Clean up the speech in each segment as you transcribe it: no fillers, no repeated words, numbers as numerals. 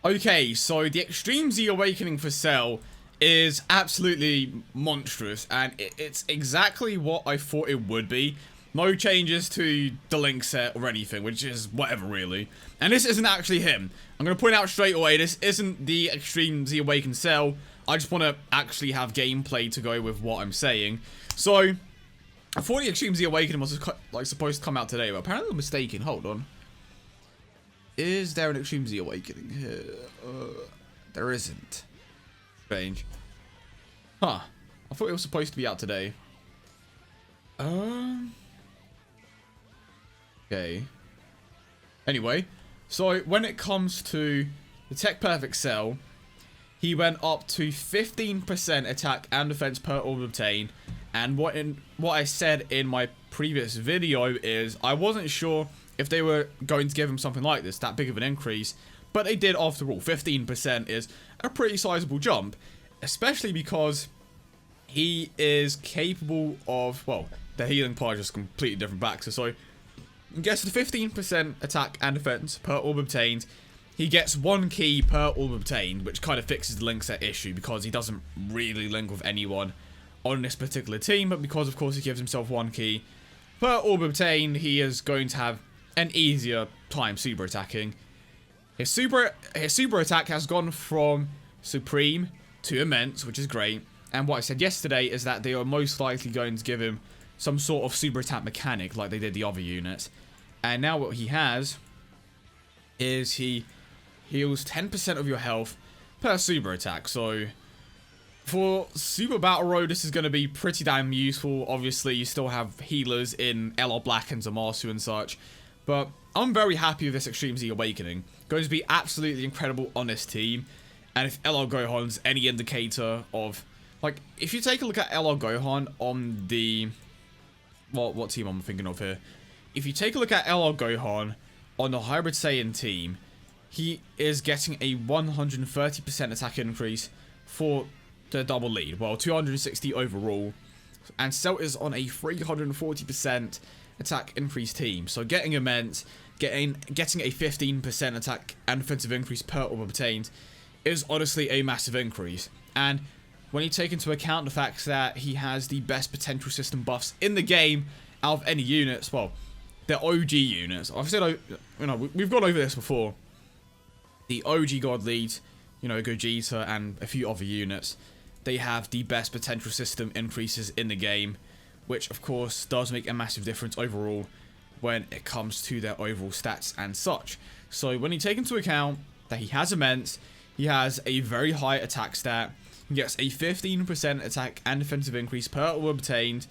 Okay, so the Extreme Z Awakening for Cell is absolutely monstrous, and it's exactly what I thought it would be. No changes to the link set or anything, which is whatever really. And this isn't actually him. I'm going to point out straight away, this isn't the Extreme Z Awakened Cell. I just want to actually have gameplay to go with what I'm saying. So, I thought the Extreme Z Awakening was like supposed to come out today, but apparently I'm mistaken. Hold on. Is there an Extreme Z Awakening here? There isn't. Strange. Huh. I thought it was supposed to be out today. Okay. Anyway, so when it comes to the Tech Perfect Cell, he went up to 15% attack and defense per orb obtained. And what I said in my previous video is I wasn't sure if they were going to give him something like this, that big of an increase, but they did after all. 15% is a pretty sizable jump, especially because he is capable of, well, the healing part is just completely different back. So he gets the 15% attack and defense per orb obtained. He gets 1 key per orb obtained, which kind of fixes the link set issue because he doesn't really link with anyone on this particular team, but because of course he gives himself 1 key per orb obtained, he is going to have an easier time super attacking. His super attack has gone from Supreme to Immense, which is great. And what I said yesterday is that they are most likely going to give him some sort of super attack mechanic like they did the other units. And now what he has is he heals 10% of your health per super attack. So for Super Battle Road, this is going to be pretty damn useful. Obviously, you still have healers in LR Black and Zamasu and such. But I'm very happy with this Extreme Z Awakening. Going to be absolutely incredible on this team. And if LR Gohan's any indicator of, like, if you take a look at LR Gohan on the, well, what team I'm thinking of here? If you take a look at LR Gohan on the Hybrid Saiyan team, he is getting a 130% attack increase for the double lead. Well, 260 overall. And Cell is on a 340% attack increase team. So getting Immense, getting a 15% attack and defensive increase per orb obtained is honestly a massive increase. And when you take into account the fact that he has the best potential system buffs in the game out of any units, well, the OG units. I've said, you know, we've gone over this before. The OG God Leads, you know, Gogeta and a few other units, they have the best potential system increases in the game, which of course does make a massive difference overall when it comes to their overall stats and such. So when you take into account that he has Immense, he has a very high attack stat, he gets a 15% attack and defensive increase per orb obtained.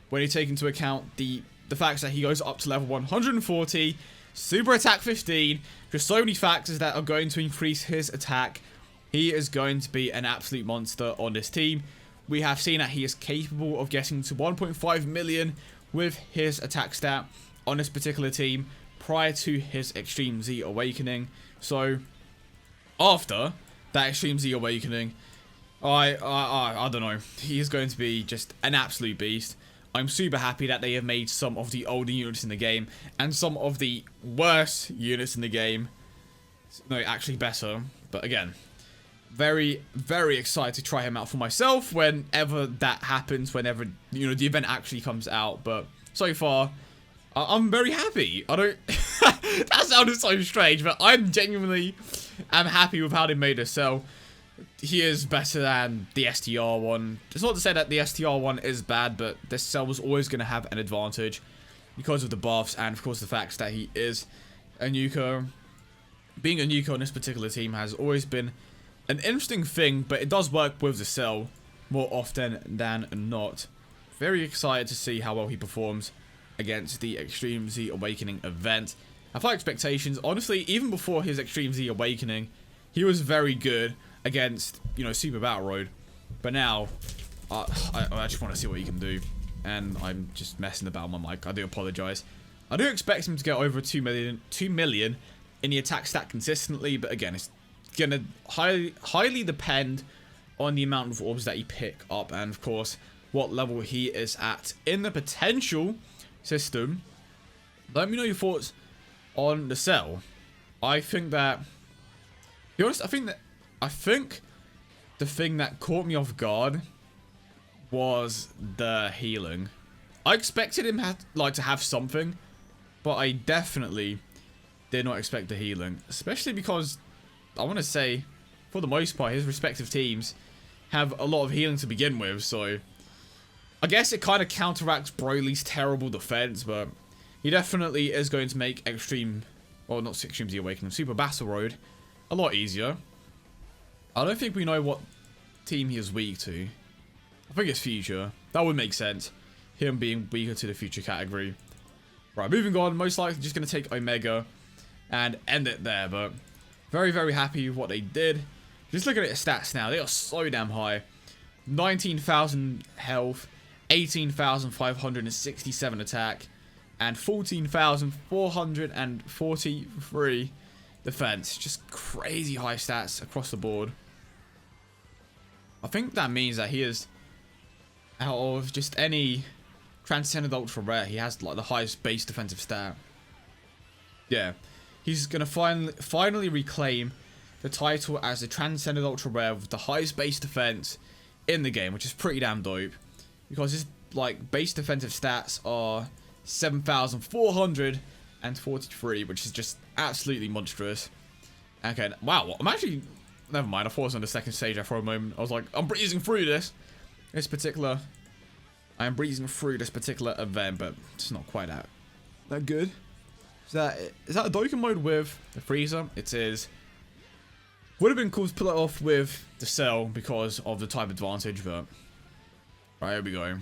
When you take into account the fact that he goes up to level 140, super attack 15, just so many factors that are going to increase his attack, he is going to be an absolute monster on this team. We have seen that he is capable of getting to 1.5 million with his attack stat on this particular team prior to his Extreme Z Awakening. So after that Extreme Z Awakening, I don't know, he is going to be just an absolute beast. I'm super happy that they have made some of the older units in the game and some of the worst units in the game, no, actually better. But again, very, very excited to try him out for myself whenever that happens, whenever, you know, the event actually comes out. But so far, I'm very happy. I don't, that sounded so strange, but I'm genuinely happy with how they made this. So he is better than the STR one. It's not to say that the STR one is bad, but this Cell was always going to have an advantage because of the buffs and of course the fact that he is a nuker. Being a nuker on this particular team has always been an interesting thing, but it does work with the Cell more often than not. Very excited to see how well he performs against the Extreme Z Awakening event. I have high expectations. Honestly, even before his Extreme Z Awakening, he was very good against, you know, Super Battle Road. But now, I just want to see what he can do. And I'm just messing about my mic. I do apologize. I do expect him to get over 2 million in the attack stat consistently. But again, it's going to highly depend on the amount of orbs that you pick up. And of course, what level he is at in the potential system. Let me know your thoughts on the Cell. I think that be honest, I think the thing that caught me off guard was the healing. I expected him to have something, but I definitely did not expect the healing, especially because I want to say, for the most part, his respective teams have a lot of healing to begin with, so I guess it kind of counteracts Broly's terrible defense, but he definitely is going to make Extreme, well, not Extreme Z Awakening, Super Battle Road a lot easier. I don't think we know what team he is weak to. I think it's Future. That would make sense. Him being weaker to the Future category. Right, moving on. Most likely just going to take Omega and end it there, but very, very happy with what they did. Just looking at his stats now, they are so damn high. 19,000 health, 18,567 attack, and 14,443 defense. Just crazy high stats across the board. I think that means that he is, out of just any Transcended Ultra Rare, he has like the highest base defensive stat. Yeah, he's gonna finally reclaim the title as the Transcended Ultra Rare with the highest base defense in the game, which is pretty damn dope, because his like base defensive stats are 7,443, which is just absolutely monstrous. Okay, wow, I'm actually, never mind, I thought I was on the second stage there for a moment. I was like, I'm breezing through this particular event, but it's not quite that good. Is that a Dokkan mode with the Frieza? It is. Would have been cool to pull it off with the Cell because of the type advantage, but right, here we go.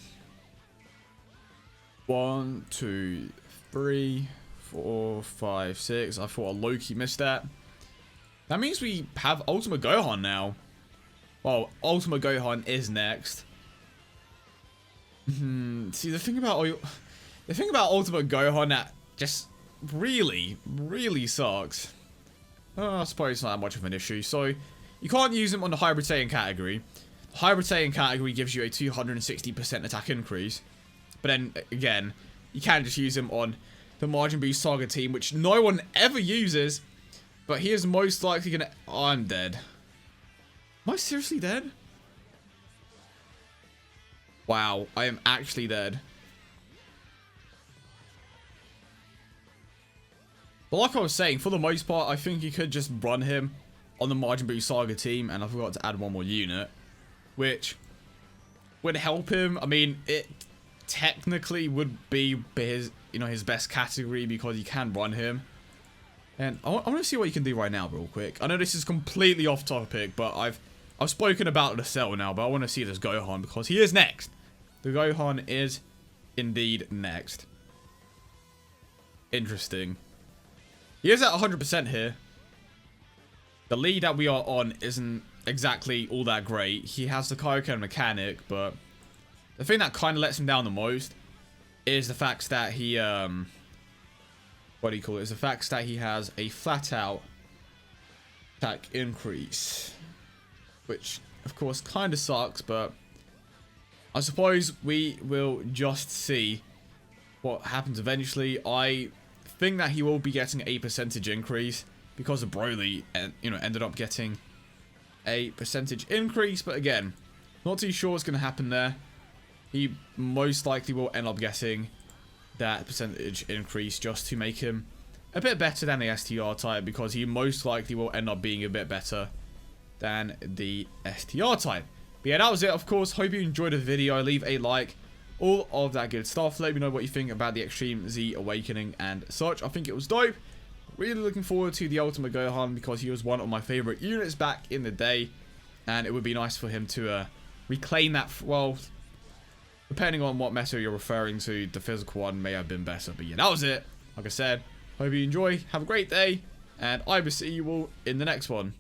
1, 2, 3, 4, 5, 6. I thought a Loki missed that. That means we have Ultimate Gohan now. Well, Ultimate Gohan is next. See, the thing about Ultimate Gohan that just really sucks. I suppose it's not that much of an issue. So, you can't use him on the Hybrid Saiyan category. The Hybrid Saiyan category gives you a 260% attack increase. But then, again, you can just use him on the Majin Buu Saga team, which no one ever uses. But he is most likely gonna... Oh, I'm dead. Am I seriously dead? Wow, I am actually dead. But like I was saying, for the most part, I think you could just run him on the Majin Buu Saga team, and I forgot to add one more unit, which would help him. I mean, it technically would be his, his best category because you can run him. And I want to see what you can do right now real quick. I know this is completely off topic, but I've spoken about the Cell now, but I want to see this Gohan because he is next. The Gohan is indeed next. Interesting. He is at 100% here. The lead that we are on isn't exactly all that great. He has the Kaioken mechanic, but the thing that kind of lets him down the most is the fact that he, is the fact that he has a flat out attack increase. Which, of course, kind of sucks, but I suppose we will just see what happens eventually. I think that he will be getting a percentage increase because of Broly, and ended up getting a percentage increase. But again, not too sure what's going to happen there. He most likely will end up getting that percentage increase just to make him a bit better than the STR type, because he most likely will end up being a bit better than the STR type. But yeah, that was it, of course. Hope you enjoyed the video. Leave a like, all of that good stuff. Let me know what you think about the Extreme Z Awakening and such. I think it was dope. Really looking forward to the Ultimate Gohan because he was one of my favorite units back in the day, and it would be nice for him to reclaim that. Well, depending on what meta you're referring to, the physical one may have been better. But yeah, that was it. Like I said, hope you enjoy. Have a great day, and I will see you all in the next one.